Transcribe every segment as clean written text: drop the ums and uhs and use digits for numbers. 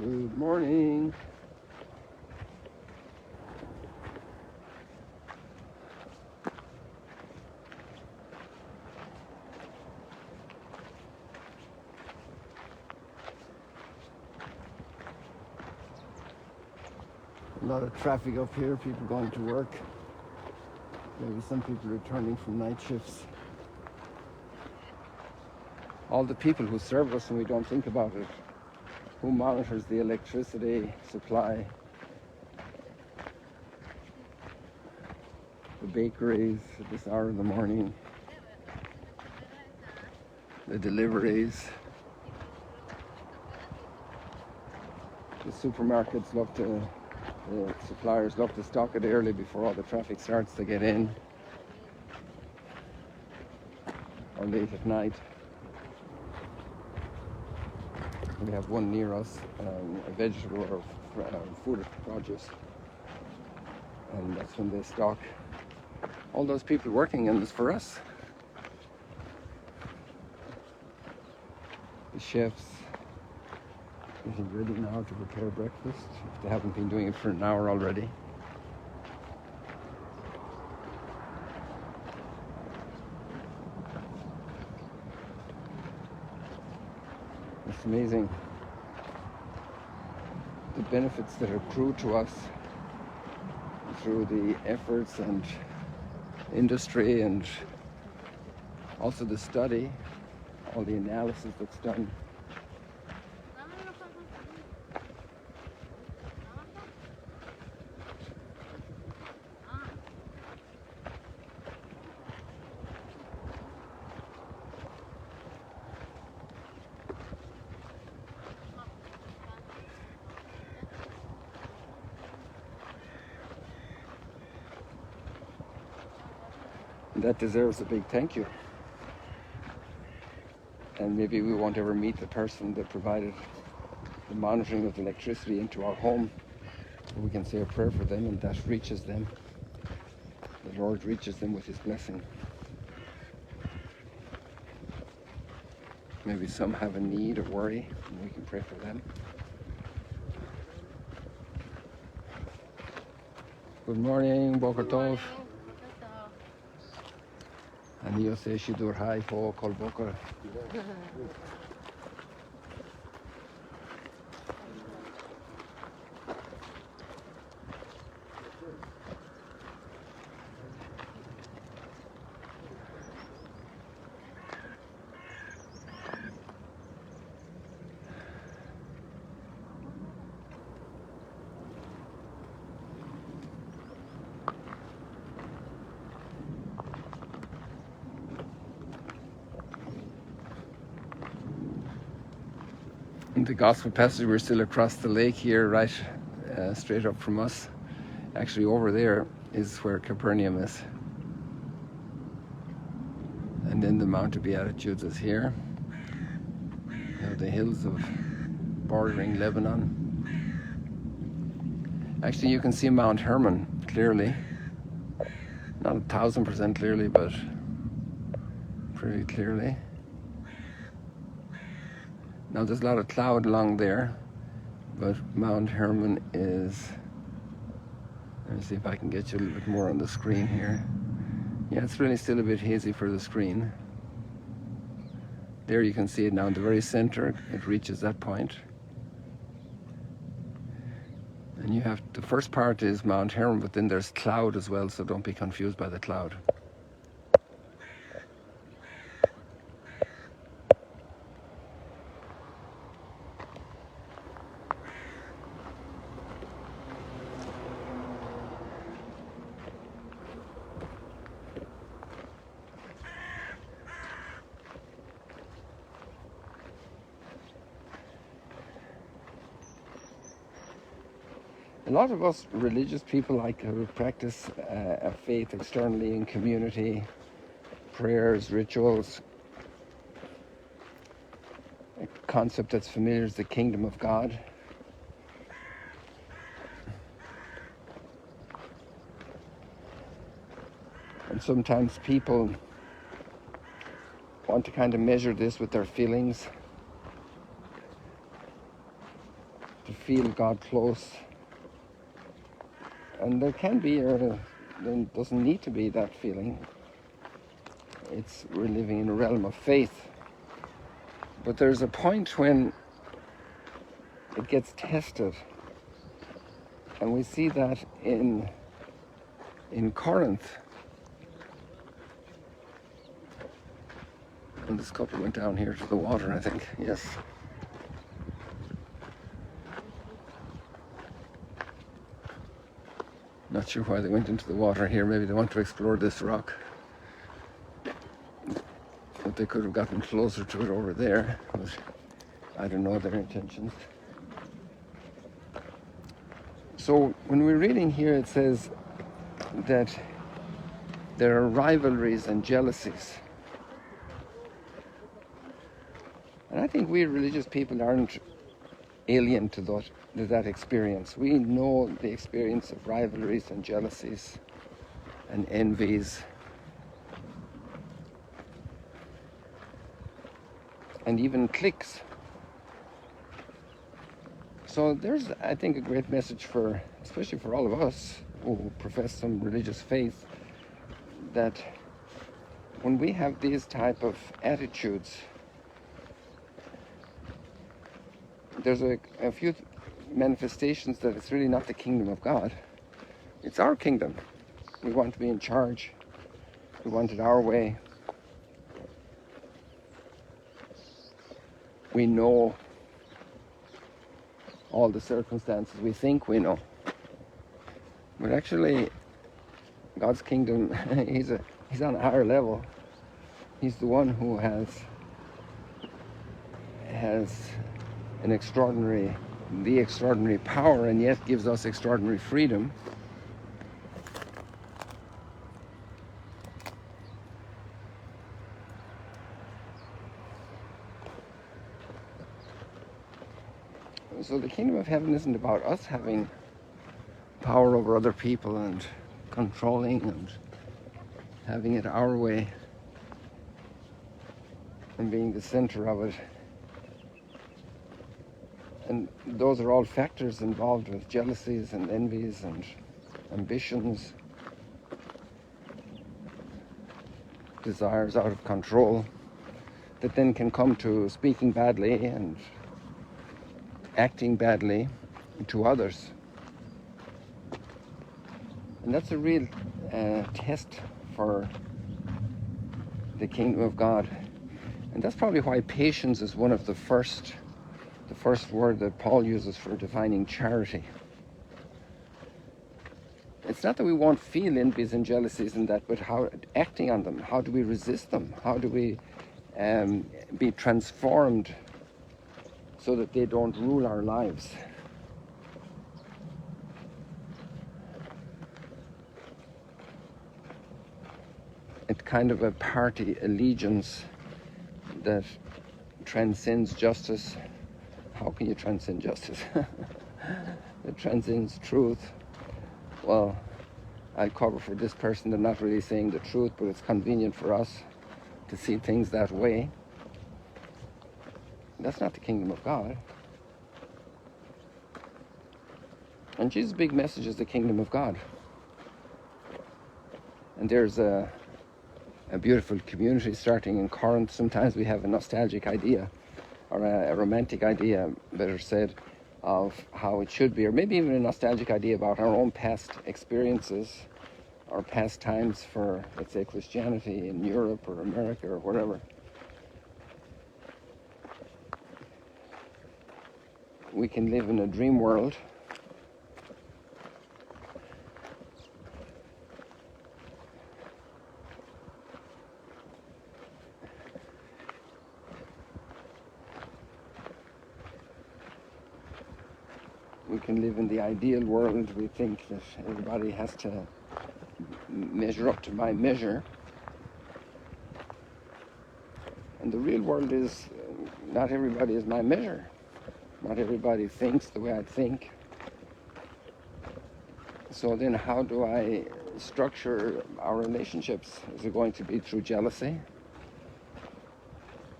Good morning. A lot of traffic up here, people going to work. Maybe some people returning from night shifts. All the people who serve us and we don't think about it. Who monitors the electricity supply? The bakeries at this hour in the morning. The deliveries. The supermarkets love to, the suppliers love to stock it early before all the traffic starts to get in. Or late at night. We have one near us, a vegetable or food produce, and that's when they stock. All those people working in this for us. The chefs getting ready now to prepare breakfast, if they haven't been doing it for an hour already. It's amazing the benefits that accrue to us through the efforts and industry and also the study, all the analysis that's done. That deserves a big thank you. And maybe we won't ever meet the person that provided the monitoring of the electricity into our home. We can say a prayer for them and that reaches them. The Lord reaches them with His blessing. Maybe some have a need or worry and we can pray for them. Good morning, Boker Tov. And you say Shidur Hai for Kol Boker. In the gospel passage, we're still across the lake here, right straight up from us. Actually, over there is where Capernaum is. And then the Mount of Beatitudes is here. The hills of bordering Lebanon. Actually, you can see Mount Hermon clearly. Not 1,000% clearly, but pretty clearly. Now there's a lot of cloud along there, but Mount Hermon is, let me see if I can get you a little bit more on the screen here. Yeah, it's really still a bit hazy for the screen. There you can see it now in the very center, it reaches that point. And you have, the first part is Mount Hermon, but then there's cloud as well, so don't be confused by the cloud. A lot of us religious people like to practice a faith externally in community, prayers, rituals. A concept that's familiar is the kingdom of God. And sometimes people want to kind of measure this with their feelings. to feel God close. And there can be, or there doesn't need to be, that feeling. We're living in a realm of faith. But there's a point when it gets tested. And we see that in Corinth. And this couple went down here to the water, I think. Yes. Not sure why they went into the water here. Maybe they want to explore this rock. But they could have gotten closer to it over there. But I don't know their intentions. So when we're reading here, it says that there are rivalries and jealousies. And I think we religious people aren't alien to that experience. We know the experience of rivalries and jealousies and envies. And even cliques. So there's, I think, a great message especially for all of us who profess some religious faith, that when we have these type of attitudes, there's a few manifestations that it's really not the kingdom of God. It's our kingdom. We want to be in charge. We want it our way. We know all the circumstances we think we know. But actually, God's kingdom, he's on a higher level. He's the one who has the extraordinary power, and yet gives us extraordinary freedom. So the kingdom of heaven isn't about us having power over other people and controlling and having it our way and being the center of it. And those are all factors involved with jealousies and envies and ambitions, desires out of control, that then can come to speaking badly and acting badly to others. And that's a real test for the kingdom of God. And that's probably why patience is one of the first word that Paul uses for defining charity. It's not that we won't feel envies and jealousies and that, but how acting on them. How do we resist them? How do we be transformed so that they don't rule our lives? It's kind of a party allegiance that transcends justice. How can you transcend justice? It transcends truth. Well, I'll cover for this person, they're not really saying the truth, but it's convenient for us to see things that way. That's not the kingdom of God. And Jesus' big message is the kingdom of God. And there's a beautiful community starting in Corinth. Sometimes we have a nostalgic idea, or a romantic idea, better said, of how it should be, or maybe even a nostalgic idea about our own past experiences, or past times for, let's say, Christianity in Europe or America or wherever. We can live in a dream world. We can live in the ideal world. We think that everybody has to measure up to my measure. And the real world is, not everybody is my measure. Not everybody thinks the way I think. So then how do I structure our relationships? Is it going to be through jealousy?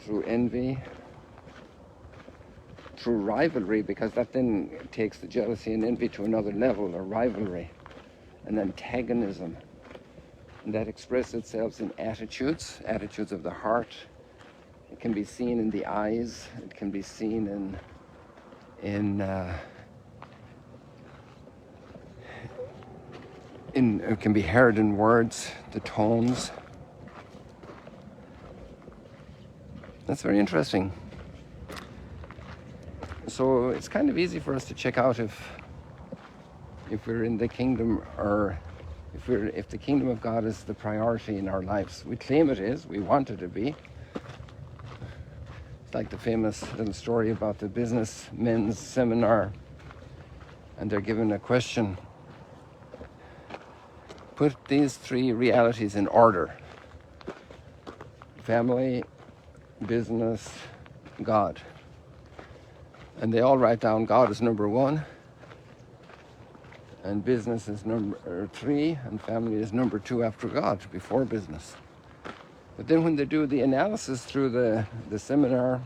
Through envy? through rivalry, because that then takes the jealousy and envy to another level, or rivalry, and antagonism. And that expresses itself in attitudes of the heart. It can be seen in the eyes. It can be seen it can be heard in words, the tones. That's very interesting. So it's kind of easy for us to check out if we're in the kingdom, or if the kingdom of God is the priority in our lives. We claim it is, we want it to be. It's like the famous little story about the businessmen's seminar, and they're given a question: put these three realities in order: family, business, God. And they all write down God is number 1, and business is number 3, and family is number 2 after God, before business. But then when they do the analysis through the seminar,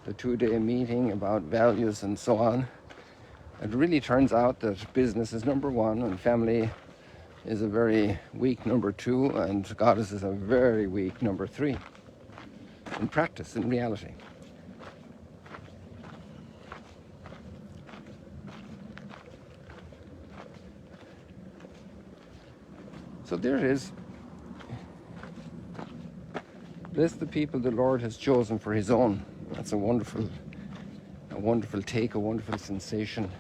the 2-day meeting about values and so on, it really turns out that business is number 1, and family is a very weak number 2, and God is a very weak number 3. In practice, in reality. So there it is. Bless the people the Lord has chosen for his own. That's a wonderful take, a wonderful sensation,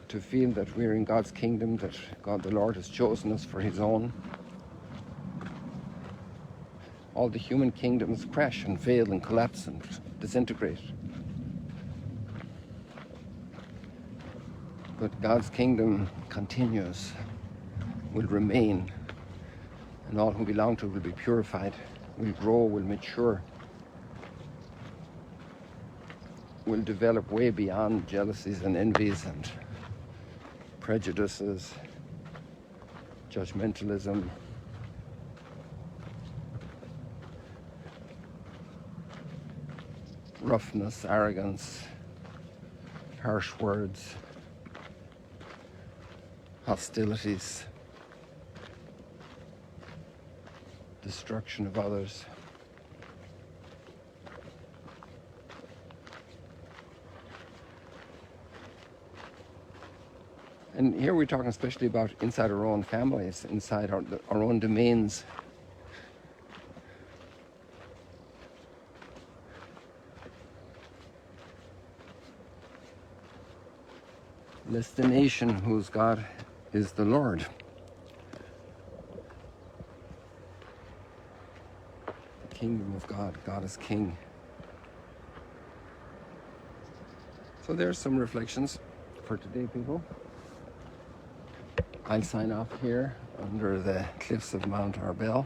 to feel that we're in God's kingdom, that God the Lord has chosen us for his own. All the human kingdoms crash and fail and collapse and disintegrate. But God's kingdom continues, will remain, and all who belong to it will be purified, will grow, will mature, will develop way beyond jealousies and envies and prejudices, judgmentalism, roughness, arrogance, harsh words, hostilities, destruction of others. And here we're talking especially about inside our own families, inside our own domains. Bless the nation whose God is the Lord. The kingdom of God. God is king. So there's some reflections for today, people. I'll sign off here under the cliffs of Mount Arbel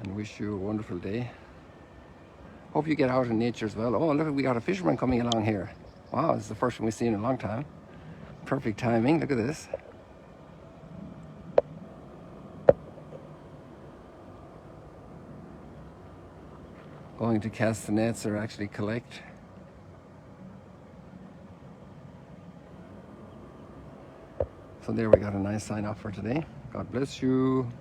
and wish you a wonderful day. Hope you get out in nature as well. Oh, look, we got a fisherman coming along here. Wow, this is the first one we've seen in a long time. Perfect timing, look at this. Going to cast the nets or actually collect. So there we got a nice sign off for today. God bless you.